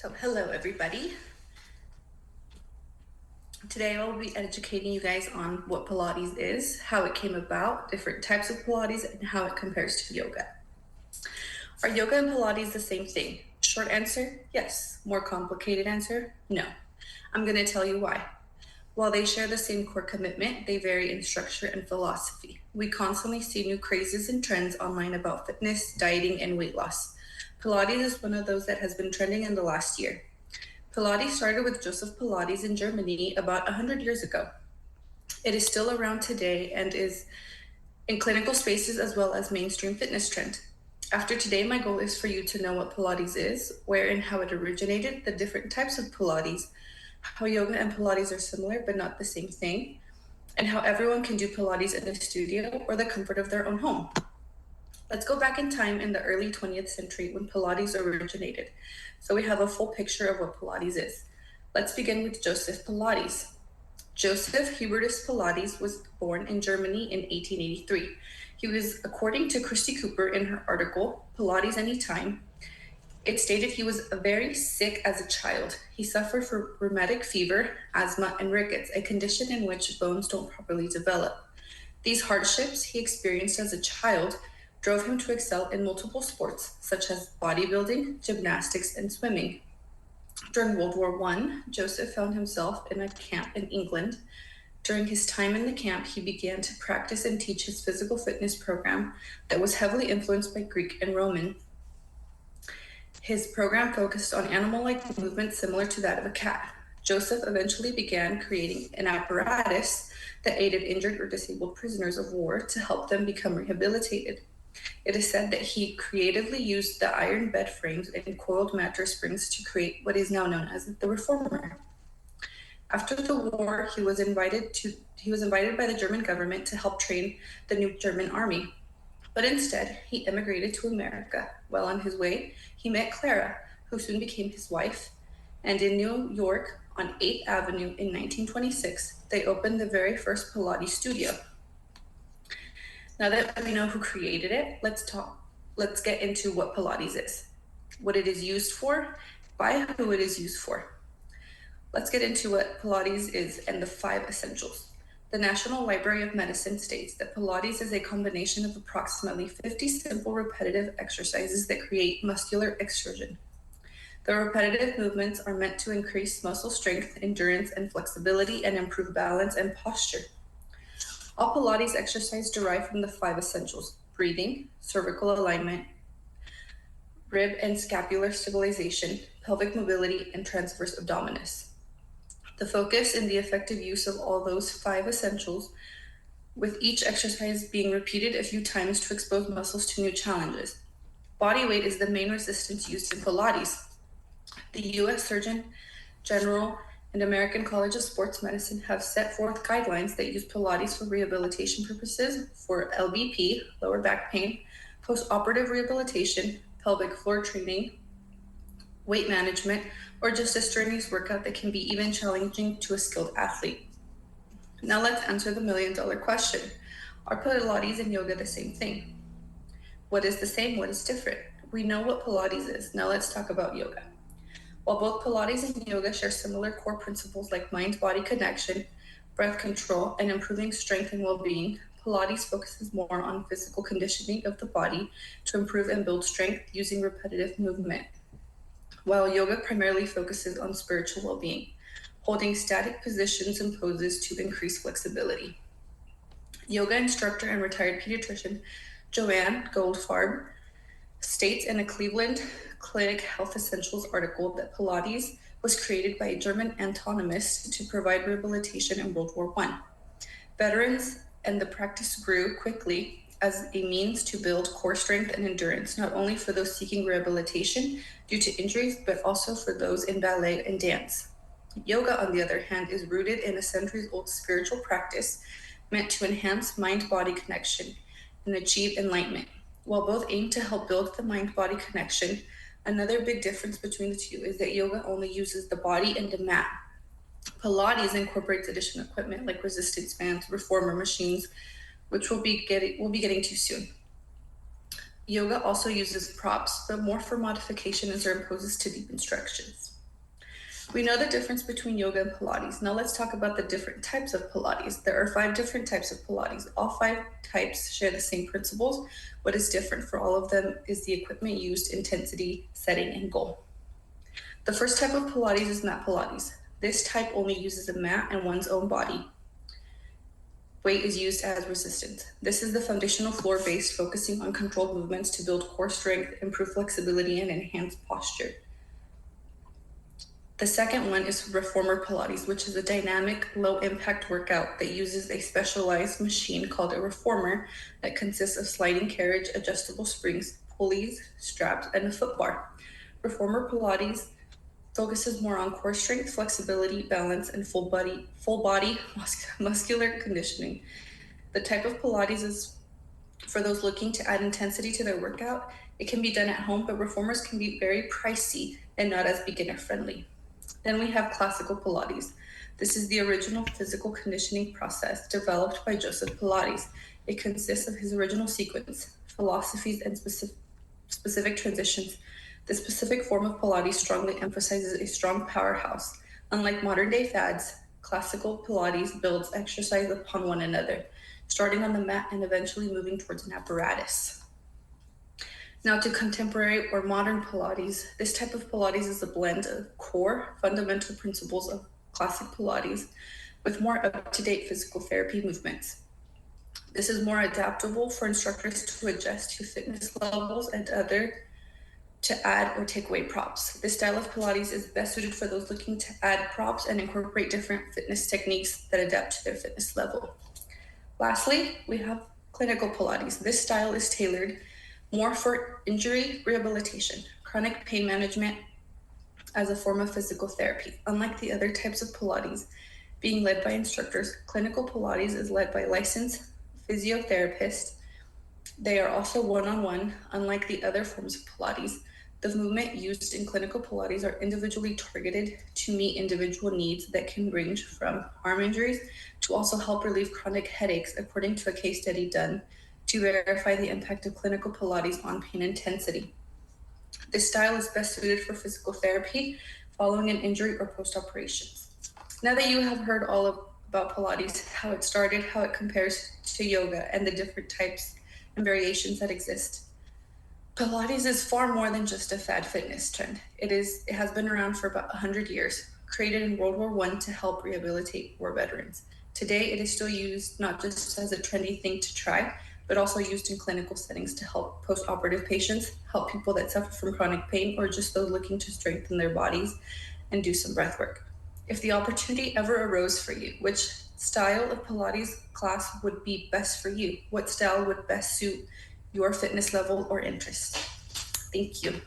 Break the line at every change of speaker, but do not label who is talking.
So hello everybody. Today I will be educating you guys on what Pilates is, how it came about, different types of Pilates, and how it compares to yoga. Are yoga and Pilates the same thing? Short answer, yes. More complicated answer, no. I'm going to tell you why. While they share the same core commitment, they vary in structure and philosophy. We constantly see new crazes and trends online about fitness, dieting, and weight loss. Pilates is one of those that has been trending in the last year. Pilates started with Joseph Pilates in Germany about 100 years ago. It is still around today and is in clinical spaces as well as mainstream fitness trend. After today, my goal is for you to know what Pilates is, where and how it originated, the different types of Pilates, how yoga and Pilates are similar but not the same thing, and how everyone can do Pilates in a studio or the comfort of their own home. Let's go back in time in the early 20th century when Pilates originated, so we have a full picture of what Pilates is. Let's begin with Joseph Pilates. Joseph Hubertus Pilates was born in Germany in 1883. He was, according to Christy Cooper in her article, Pilates Anytime, it stated he was very sick as a child. He suffered from rheumatic fever, asthma, and rickets, a condition in which bones don't properly develop. These hardships he experienced as a child drove him to excel in multiple sports, such as bodybuilding, gymnastics, and swimming. During World War I, Joseph found himself in a camp in England. During his time in the camp, he began to practice and teach his physical fitness program that was heavily influenced by Greek and Roman. His program focused on animal-like movements similar to that of a cat. Joseph eventually began creating an apparatus that aided injured or disabled prisoners of war to help them become rehabilitated. It is said that he creatively used the iron bed frames and coiled mattress springs to create what is now known as the reformer. After the war, he was invited by the German government to help train the new German army. But instead, he immigrated to America. While on his way, he met Clara, who soon became his wife, and in New York on 8th Avenue in 1926, they opened the very first Pilates studio. Now that we know who created it, let's get into what Pilates is, what it is used for, by who it is used for. Let's get into what Pilates is and the 5 essentials. The National Library of Medicine states that Pilates is a combination of approximately 50 simple repetitive exercises that create muscular exertion. The repetitive movements are meant to increase muscle strength, endurance, and flexibility and improve balance and posture. All Pilates exercises derive from the 5 essentials: breathing, cervical alignment, rib and scapular stabilization, pelvic mobility, and transverse abdominis. The focus and the effective use of all those 5 essentials, with each exercise being repeated a few times to expose muscles to new challenges. Body weight is the main resistance used in Pilates. The U.S. Surgeon General and American College of Sports Medicine have set forth guidelines that use Pilates for rehabilitation purposes for LBP, lower back pain, post-operative rehabilitation, pelvic floor training, weight management, or just a strenuous workout that can be even challenging to a skilled athlete. Now let's answer the million-dollar question. Are Pilates and yoga the same thing? What is the same? What is different? We know what Pilates is. Now let's talk about yoga. While both Pilates and yoga share similar core principles like mind-body connection, breath control, and improving strength and well-being, Pilates focuses more on physical conditioning of the body to improve and build strength using repetitive movement, while yoga primarily focuses on spiritual well-being, holding static positions and poses to increase flexibility. Yoga instructor and retired pediatrician Joanne Goldfarb states in a Cleveland Clinic Health Essentials article that Pilates was created by a German anatomist to provide rehabilitation in World War I. Veterans and the practice grew quickly as a means to build core strength and endurance, not only for those seeking rehabilitation due to injuries, but also for those in ballet and dance. Yoga, on the other hand, is rooted in a centuries-old spiritual practice meant to enhance mind-body connection and achieve enlightenment. While both aim to help build the mind-body connection, another big difference between the two is that yoga only uses the body and the mat. Pilates incorporates additional equipment like resistance bands, reformer machines, which we'll be getting to soon. Yoga also uses props, but more for modification as there imposes to deep instructions. We know the difference between yoga and Pilates. Now let's talk about the different types of Pilates. There are 5 different types of Pilates. All 5 types share the same principles. What is different for all of them is the equipment used, intensity, setting, and goal. The first type of Pilates is mat Pilates. This type only uses a mat and one's own body. Weight is used as resistance. This is the foundational floor base, focusing on controlled movements to build core strength, improve flexibility, and enhance posture. The second one is Reformer Pilates, which is a dynamic, low-impact workout that uses a specialized machine called a reformer that consists of sliding carriage, adjustable springs, pulleys, straps, and a foot bar. Reformer Pilates focuses more on core strength, flexibility, balance, and full body muscular conditioning. The type of Pilates is for those looking to add intensity to their workout. It can be done at home, but reformers can be very pricey and not as beginner friendly. Then we have classical Pilates. This is the original physical conditioning process developed by Joseph Pilates. It consists of his original sequence, philosophies, and specific transitions. The specific form of Pilates strongly emphasizes a strong powerhouse. Unlike modern day fads, classical Pilates builds exercise upon one another, starting on the mat and eventually moving towards an apparatus. Now to contemporary or modern Pilates. This type of Pilates is a blend of core fundamental principles of classic Pilates with more up-to-date physical therapy movements. This is more adaptable for instructors to adjust to fitness levels and to add or take away props. This style of Pilates is best suited for those looking to add props and incorporate different fitness techniques that adapt to their fitness level. Lastly, we have clinical Pilates. This style is tailored more for injury rehabilitation, chronic pain management as a form of physical therapy. Unlike the other types of Pilates being led by instructors, clinical Pilates is led by licensed physiotherapists. They are also one-on-one. Unlike the other forms of Pilates, the movement used in clinical Pilates are individually targeted to meet individual needs that can range from arm injuries to also help relieve chronic headaches, according to a case study done to verify the impact of clinical Pilates on pain intensity. This style is best suited for physical therapy following an injury or post-operations. Now that you have heard all about Pilates, how it started, how it compares to yoga, and the different types and variations that exist, Pilates is far more than just a fad fitness trend. It has been around for about 100 years, created in World War I to help rehabilitate war veterans. Today, it is still used not just as a trendy thing to try, but also used in clinical settings to help post-operative patients, help people that suffer from chronic pain, or just those looking to strengthen their bodies and do some breath work. If the opportunity ever arose for you, which style of Pilates class would be best for you? What style would best suit your fitness level or interest? Thank you.